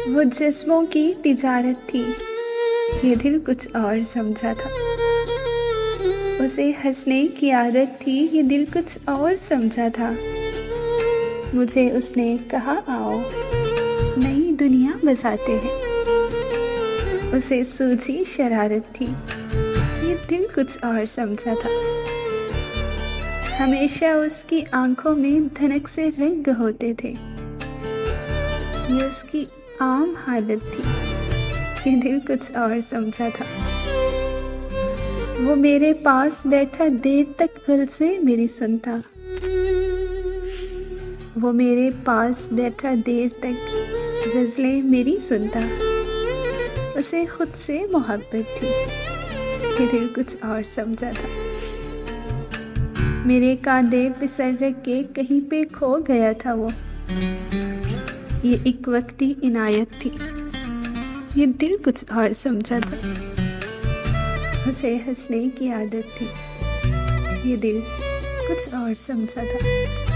वो जिस्मों की तिजारत थी, ये दिल कुछ और समझा था। उसे हंसने की आदत थी, ये दिल कुछ और समझा था। मुझे उसने कहा आओ नई दुनिया बसाते हैं। उसे सूझी शरारत थी, ये दिल कुछ और समझा था। हमेशा उसकी आंखों में धनक से रंग होते थे, ये उसकी आम हालत थी, ये दिल कुछ और समझा था। वो मेरे पास बैठा देर तक गल से मेरी सुनता। वो मेरे पास बैठा देर तक गज़लें मेरी सुनता। उसे खुद से मोहब्बत थी, ये दिल कुछ और समझा था। मेरे कांधे पे सर रख के कहीं पे खो गया था वो, ये एक वक्ती इनायत थी, ये दिल कुछ और समझा था। उसे हंसने की आदत थी, ये दिल कुछ और समझा था।